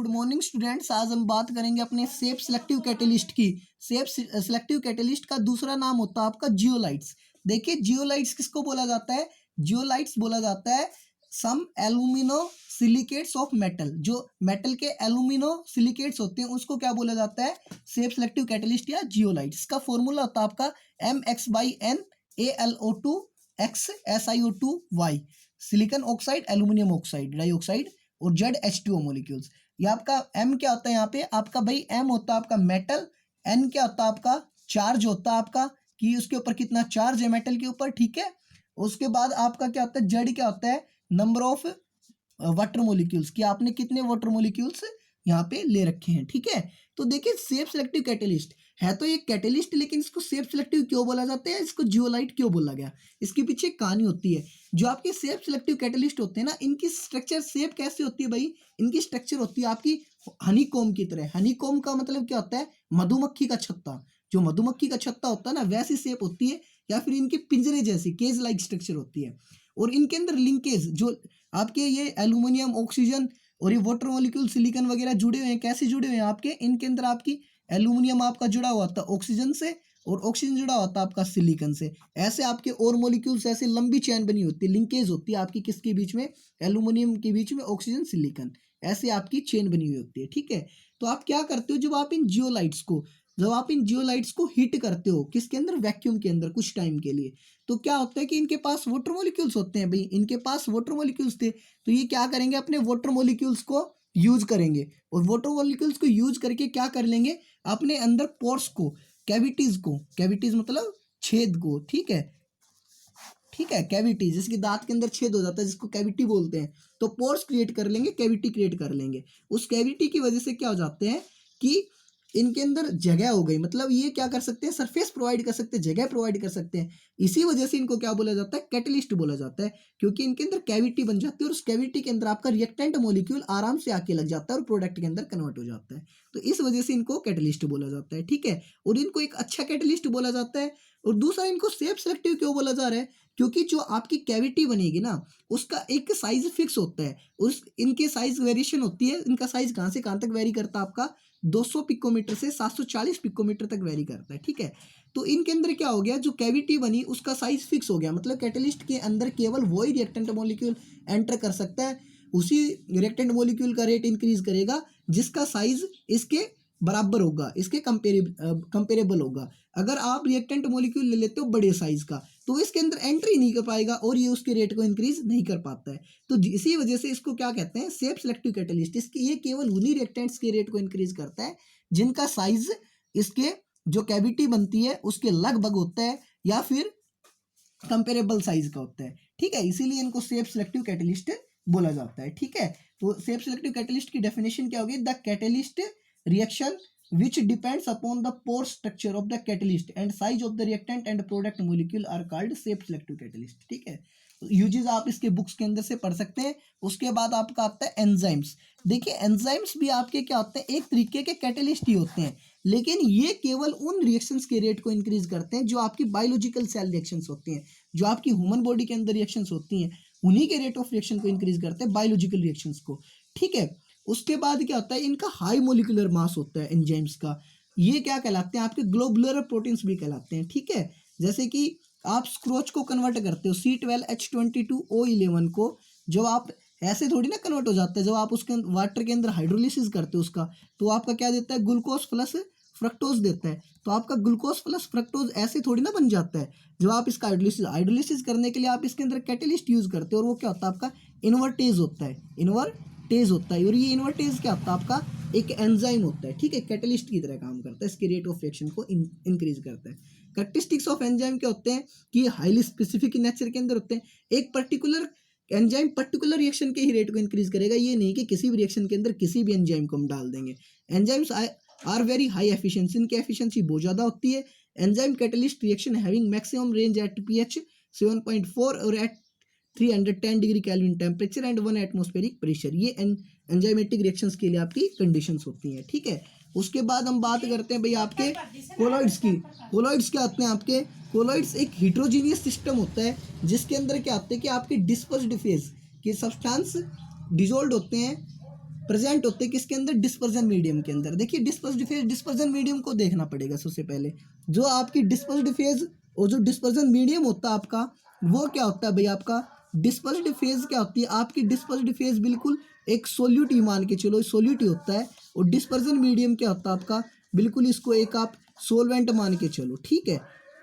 Good morning students. आज हम बात करेंगे अपने सेफ सिलेक्टिव कैटेलिस्ट की। सेफ सिलेक्टिव कैटेलिस्ट का दूसरा नाम होता है आपका जियोलाइट्स। देखिए जियोलाइट्स किसको बोला जाता है? जियोलाइट्स बोला जाता है सम एल्यूमिनो सिलिकेट्स ऑफ मेटल। जो मेटल के एल्यूमिनो सिलिकेट्स होते हैं उसको क्या बोला जाता है? सेफ सिलेक्टिव कैटेलिस्ट या जियोलाइट्स। इसका फॉर्मूला होता है आपका MX/N AlO2X SiO2Y। Silicon oxide, aluminium oxide, dioxide और ZH2O मॉलिक्यूल्स। ये आपका M क्या होता है? यहाँ पे आपका भाई M होता है आपका मेटल, N क्या होता है आपका चार्ज होता है आपका कि उसके ऊपर कितना चार्ज है मेटल के ऊपर, ठीक है। उसके बाद आपका क्या होता है? Z क्या होता है? नंबर ऑफ वाटर मॉलिक्यूल्स कि आपने कितने वाटर मॉलिक्यूल्स यहाँ पे ले रखे हैं, ठीक है। तो देखिए सेफ सिलेक्टिव कैटेलिस्ट है तो ये कैटेलिस्ट, लेकिन इसको सेफ सिलेक्टिव क्यों बोला जाता है, इसको जियोलाइट क्यों बोला गया, इसके पीछे एक कहानी होती है। जो आपके सेफ सिलेक्टिव कैटेलिस्ट होते हैं ना, इनकी स्ट्रक्चर सेफ कैसे होती है भाई? इनकी स्ट्रक्चर होती है आपकी हनीकॉम की तरह। हनीकॉम का मतलब क्या होता है? मधुमक्खी का छत्ता। जो मधुमक्खी का छत्ता होता है ना, वैसी शेप होती है, या फिर इनके पिंजरे जैसी केज लाइक स्ट्रक्चर होती है। और इनके अंदर लिंकेज जो आपके ये एल्यूमिनियम, ऑक्सीजन और ये वाटर मॉलिक्यूल सिलिकॉन वगैरह जुड़े हुए हैं, कैसे जुड़े हुए हैं आपके? इनके अंदर आपकी एल्यूमिनियम आपका जुड़ा हुआ था ऑक्सीजन से, और ऑक्सीजन जुड़ा होता है आपका सिलिकॉन से। ऐसे आपके और मॉलिक्यूल्स ऐसे लंबी चेन बनी होती है, लिंकेज होती है आपकी किसके बीच में? एल्यूमिनियम के बीच में ऑक्सीजन सिलिकॉन, ऐसे आपकी चेन बनी हुई होती है, ठीक है। तो आप क्या करते हो जब आप इन जियोलाइट्स को हीट करते हो किसके अंदर? वैक्यूम के अंदर कुछ टाइम के लिए। तो क्या होता है कि इनके पास वाटर मॉलिक्यूल्स होते हैं भाई, इनके पास वाटर मॉलिक्यूल्स थे, तो ये क्या करेंगे? अपने वाटर मॉलिक्यूल्स को यूज करेंगे, और वाटर मॉलिक्यूल्स को यूज करके क्या कर लेंगे? अपने अंदर पोर्स को, कैविटीज मतलब छेद को, ठीक है, कैविटी जिसके दांत के अंदर छेद हो जाता है जिसको कैविटी बोलते हैं, तो पोर्स क्रिएट कर लेंगे, कैविटी क्रिएट कर लेंगे। उस कैविटी की वजह से क्या हो जाते हैं कि इनके अंदर जगह हो गई, मतलब ये क्या कर सकते हैं? सरफेस प्रोवाइड कर सकते हैं, जगह प्रोवाइड कर सकते हैं। इसी वजह से इनको क्या बोला जाता है? कैटलिस्ट बोला जाता है, क्योंकि इनके अंदर कैविटी बन जाती है और उस कैविटी के अंदर आपका रिएक्टेंट मॉलिक्यूल आराम से आके लग जाता है और प्रोडक्ट के अंदर कन्वर्ट हो जाता है। तो इस वजह से इनको कैटलिस्ट बोला जाता है, ठीक है। और इनको एक अच्छा कैटलिस्ट बोला जाता है। और दूसरा, इनको सेफ सिलेक्टिव क्यों बोला जा रहा है? क्योंकि जो आपकी कैविटी बनेगी ना, उसका एक साइज फिक्स होता है, उस इनके साइज वेरिएशन होती है। इनका साइज कहाँ से कहाँ तक वेरी करता है? आपका 200 पिकोमीटर से 740 पिकोमीटर तक वेरी करता है, ठीक है। तो इनके अंदर क्या हो गया? जो कैविटी बनी उसका साइज फिक्स हो गया, मतलब कैटलिस्ट के अंदर केवल वही रिएक्टेंट मॉलिक्यूल एंटर कर सकता है। उसी रिएक्टेंट मॉलिक्यूल का रेट इंक्रीज करेगा जिसका साइज इसके बराबर होगा, इसके कंपेरेबल होगा। अगर आप रिएक्टेंट मॉलिक्यूल ले लेते हो बड़े साइज का, तो इसके अंदर एंट्री नहीं कर पाएगा और ये उसके रेट को इंक्रीज नहीं कर पाता है। तो इसी वजह से इसको क्या कहते हैं? Safe selective catalyst. इसकी ये केवल उन्हीं रिएक्टेंट्स के रेट को इंक्रीज करता है जिनका साइज इसके जो कैविटी बनती है उसके लगभग होता है, या फिर कंपेरेबल साइज का होता है, ठीक है। इसीलिए इनको सेफ सिलेक्टिव कैटलिस्ट बोला जाता है, ठीक है। तो सेफ सिलेक्टिव कैटलिस्ट की डेफिनेशन क्या होगी? The catalyst reaction which depends upon the pore structure of the catalyst and size of the reactant and product molecule are called safe selective catalyst, ठीक है। यूजेस आप इसके बुक्स के अंदर से पढ़ सकते हैं। उसके बाद आपका आता है एंजाइम्स। देखिए एंजाइम्स भी आपके क्या होते हैं? एक तरीके के कैटलिस्ट ही होते हैं, लेकिन ये केवल उन रिएक्शंस के रेट को इंक्रीज करते हैं जो आपकी बायोलॉजिकल सेल रिएक्शंस होती हैं, जो आपकी ह्यूमन बॉडी के अंदर रिएक्शंस होती हैं, उन्हीं के रेट ऑफ रिएक्शन को इंक्रीज करते हैं, बायोलॉजिकल रिएक्शंस को, ठीक है। उसके बाद क्या होता है? इनका हाई मोलिकुलर मास होता है एंजाइम्स का। ये क्या कहलाते हैं? आपके ग्लोबुलर प्रोटीन्स भी कहलाते हैं, ठीक है। जैसे कि आप स्क्रोच को कन्वर्ट करते हो C12H22O11 को, जब आप ऐसे थोड़ी ना कन्वर्ट हो जाता है, जब आप उसके वाटर के अंदर हाइड्रोलिसिस करते हो उसका, तो आपका क्या देता है? ग्लूकोज प्लस फ्रक्टोज देता है। तो आपका ग्लूकोज प्लस फ्रक्टोज ऐसे थोड़ी ना बन जाता है। जब आप इसका हाइड्रोलिसिस करने के लिए आप इसके अंदर कैटलिस्ट यूज करते हो, और वो क्या होता है? आपका इन्वर्टेज होता है। और ये इन्वर्टेज क्या होता है? आपका एक एंजाइम होता है, ठीक है, कैटलिस्ट की तरह काम करता है, इसके रेट ऑफ रिएक्शन को इंक्रीज करता है। कैरेक्टरिस्टिक्स ऑफ एंजाइम क्या होते हैं कि हाईली स्पेसिफिक नेचर के अंदर होते हैं। एक पर्टिकुलर एंजाइम पर्टिकुलर रिएक्शन के ही रेट को इंक्रीज करेगा, ये नहीं कि किसी भी रिएक्शन के अंदर किसी भी एंजाइम को हम डाल देंगे। Enzymes are very high efficiency, इनकी एफिशिएंसी बहुत ज़्यादा होती है। Enzyme catalyst reaction having maximum range at pH 7.4 और at 310 degree kelvin temperature and 1 atmospheric pressure, ये एंजाइमेटिक रिएक्शंस के लिए आपकी कंडीशंस होती हैं, ठीक है। उसके बाद हम बात करते हैं भाई आपके कोलॉइड्स की। कोलॉइड्स क्या होते हैं? आपके कोलॉइड्स एक हिट्रोजीनियस सिस्टम होता है जिसके अंदर क्या होता है कि आपके डिस्पर्स्ड फेज के सब्सटेंस डिजोल्व होते हैं प्रेजेंट होते हैं किसके अंदर, डिस्पर्जन मीडियम के अंदर। देखिए डिस्पर्स्ड फेज, डिस्पर्जन मीडियम को देखना पड़ेगा सबसे पहले। जो आपकी डिस्पर्स्ड फेज और जो डिस्पर्जन मीडियम होता है आपका, वो क्या होता है भाई आपका, डिस्पर्स्ड फेज क्या होती है आपकी, डिस्पर्स्ड फेज बिल्कुल एक सोल्यूट ही मान के चलो, सोल्यूट ही होता है। और डिस्पर्जन मीडियम क्या होता है आपका, बिल्कुल इसको एक आप सोलवेंट मान के चलो, ठीक है।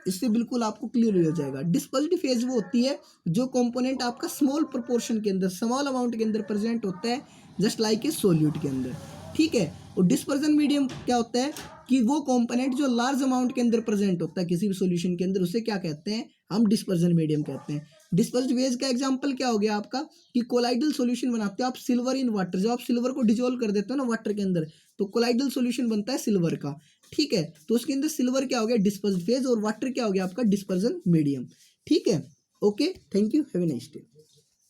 इससे बिल्कुल आपको क्लियर हो जाएगा। डिस्पर्स्ड फेज वो होती है जो कंपोनेंट आपका स्मॉल प्रोपोर्शन के अंदर, स्मॉल अमाउंट के अंदर प्रेजेंट होता है, जस्ट लाइक ए सोल्यूट के अंदर, ठीक है। और डिस्पर्जन मीडियम क्या होता है कि वो कंपोनेंट जो लार्ज अमाउंट के अंदर प्रेजेंट होता है किसी भी सॉल्यूशन के अंदर, उसे क्या कहते हैं, हम डिस्पर्जन मीडियम कहते हैं। डिस्पर्स्ड फेज का एग्जांपल क्या हो गया आपका, कि कोलाइडल सॉल्यूशन बनाते हो आप सिल्वर इन वाटर, जब आप सिल्वर को डिजोल्व कर देते हो ना वाटर के अंदर, तो कोलाइडल सॉल्यूशन बनता है सिल्वर का, ठीक है। तो उसके अंदर सिल्वर क्या हो गया, डिस्पर्स्ड फेज, और वाटर क्या हो गया आपका, डिस्पर्जन मीडियम, ठीक है। Okay, thank you, have a nice day.